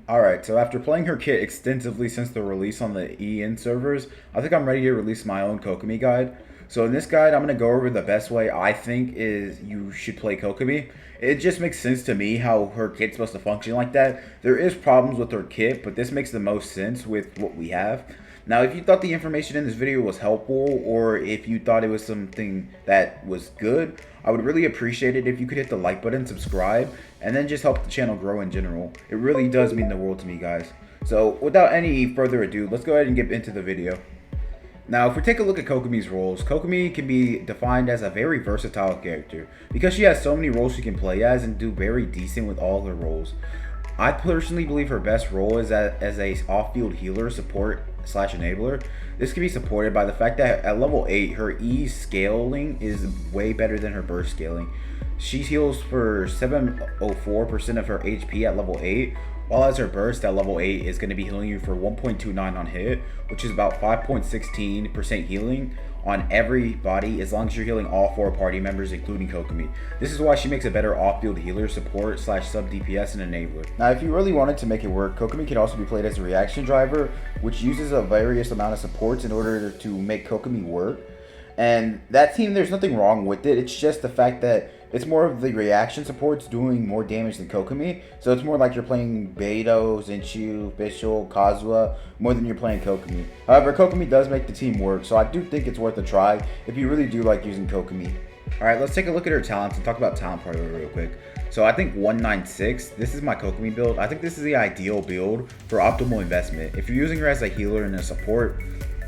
Alright, so after playing her kit extensively since the release on the EN servers, I think I'm ready to release my own Kokomi guide. So in this guide, I'm going to go over the best way I think is you should play Kokomi. It just makes sense to me how her kit's supposed to function like that. There is problems with her kit, but this makes the most sense with what we have. Now, if you thought the information in this video was helpful, or if you thought it was something that was good, I would really appreciate it if you could hit the like button, subscribe, and then just help the channel grow in general. It really does mean the world to me, guys. So, without any further ado, let's go ahead and get into the video. Now, if we take a look at Kokomi's roles, Kokomi can be defined as a very versatile character because she has so many roles she can play as and do very decent with all her roles. I personally believe her best role is as a off-field healer, support / enabler. This can be supported by the fact that at level 8, her E scaling is way better than her burst scaling. She heals for 704% of her HP at level 8, while as her burst at level 8 is going to be healing you for 1.29 on hit, which is about 5.16% healing on everybody as long as you're healing all 4 party members including Kokomi. This is why she makes a better off-field healer, support / sub DPS and enabler. Now if you really wanted to make it work, Kokomi can also be played as a reaction driver, which uses a various amount of supports in order to make Kokomi work. And that team, there's nothing wrong with it, it's just the fact that it's more of the reaction supports doing more damage than Kokomi. So it's more like you're playing Beidou, Zenchu, Fischl, Kazuha, more than you're playing Kokomi. However, Kokomi does make the team work, so I do think it's worth a try if you really do like using Kokomi. Alright, let's take a look at her talents and talk about talent priority real quick. So I think 196, this is my Kokomi build. I think this is the ideal build for optimal investment. If you're using her as a healer and a support,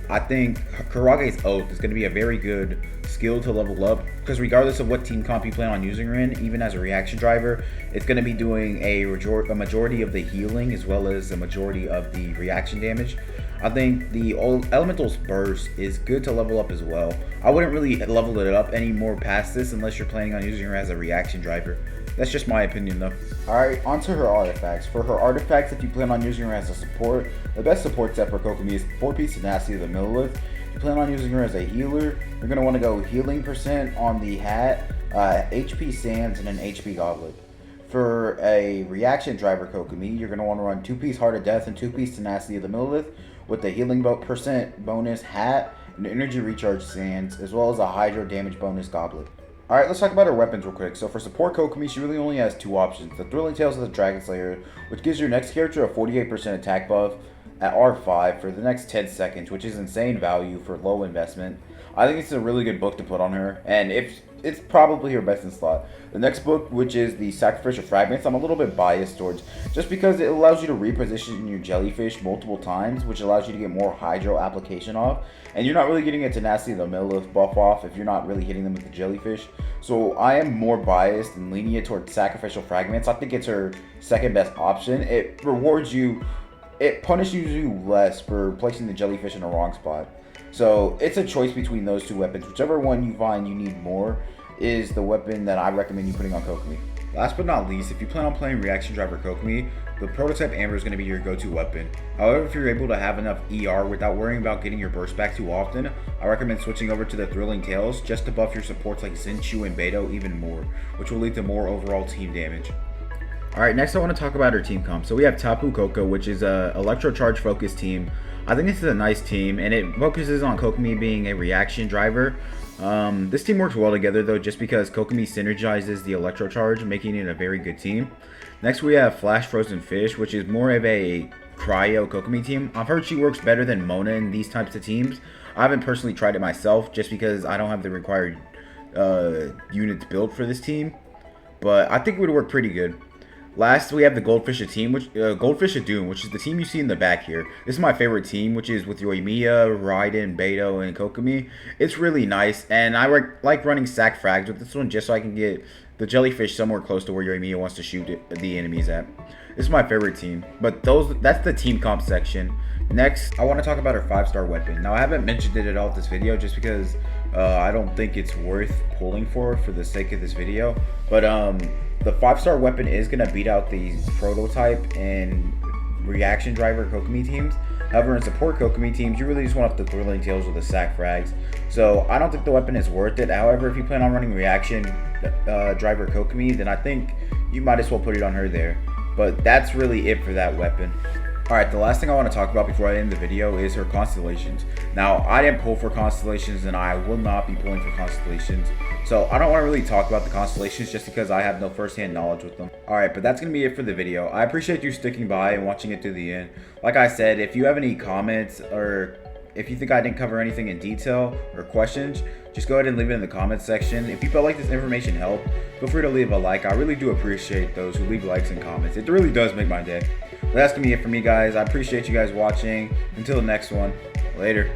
I think Karage's Oath is going to be a very good skill to level up, because regardless of what team comp you plan on using her in, even as a reaction driver, it's going to be doing a majority of the healing as well as a majority of the reaction damage. I think the Elemental's Burst is good to level up as well. I wouldn't really level it up any more past this unless you're planning on using her as a reaction driver. That's just my opinion though. Alright, onto her artifacts. For her artifacts, if you plan on using her as a support, the best support set for Kokomi is 4-piece Tenacity of the Millilith. If you plan on using her as a healer, you're going to want to go healing percent on the hat, HP Sands, and an HP Goblet. For a reaction driver Kokomi, you're going to want to run 2-piece Heart of Death and 2-piece Tenacity of the Millilith with the healing percent bonus hat and energy recharge sands, as well as a hydro damage bonus goblet. Alright, let's talk about her weapons real quick. So for support Kokomi, she really only has 2 options. The Thrilling Tales of the Dragon Slayer, which gives your next character a 48% attack buff at R5 for the next 10 seconds, which is insane value for low investment. I think it's a really good book to put on her, and it's probably her best in slot. The next book, which is the Sacrificial Fragments, I'm a little bit biased towards, just because it allows you to reposition your jellyfish multiple times, which allows you to get more hydro application off, and you're not really getting a Tenacity of the Millilith buff off if you're not really hitting them with the jellyfish. So I am more biased and lenient towards Sacrificial Fragments. I think it's her second best option. It rewards you, it punishes you less for placing the jellyfish in the wrong spot. So it's a choice between those 2 weapons. Whichever one you find you need more is the weapon that I recommend you putting on Kokomi. Last but not least, if you plan on playing Reaction Driver Kokomi, the Prototype Amber is going to be your go-to weapon. However, if you're able to have enough ER without worrying about getting your burst back too often, I recommend switching over to the Thrilling Tales just to buff your supports like Zenchu and Beidou even more, which will lead to more overall team damage. Alright, next I want to talk about our team comp. So we have Tapu Koko, which is a Electro Charge focused team. I think this is a nice team, and it focuses on Kokomi being a reaction driver. This team works well together though, just because Kokomi synergizes the Electro Charge, making it a very good team. Next we have Flash Frozen Fish, which is more of a cryo Kokomi team. I've heard she works better than Mona in these types of teams. I haven't personally tried it myself, just because I don't have the required units built for this team, but I think it would work pretty good. Last, we have the Goldfish of Team, Goldfish of Doom, which is the team you see in the back here. This is my favorite team, which is with Yoimiya, Raiden, Beidou, and Kokomi. It's really nice, and I like running sack frags with this one just so I can get the jellyfish somewhere close to where Yoimiya wants to shoot the enemies at. This is my favorite team, but that's the team comp section. Next, I want to talk about her 5-star weapon. Now, I haven't mentioned it at all this video just because I don't think it's worth pulling for the sake of this video, but the 5-star weapon is going to beat out the Prototype and Reaction Driver Kokomi teams. However, in support Kokomi teams, you really just want the Thrilling Tales with the sack frags. So I don't think the weapon is worth it. However, if you plan on running Reaction Driver Kokomi, then I think you might as well put it on her there. But that's really it for that weapon. Alright, the last thing I want to talk about before I end the video is her constellations. Now, I didn't pull for constellations and I will not be pulling for constellations. So I don't want to really talk about the constellations just because I have no first-hand knowledge with them. Alright, but that's going to be it for the video. I appreciate you sticking by and watching it to the end. Like I said, if you have any comments or if you think I didn't cover anything in detail or questions, just go ahead and leave it in the comments section. If you felt like this information helped, feel free to leave a like. I really do appreciate those who leave likes and comments. It really does make my day. But that's going to be it for me, guys. I appreciate you guys watching. Until the next one, later.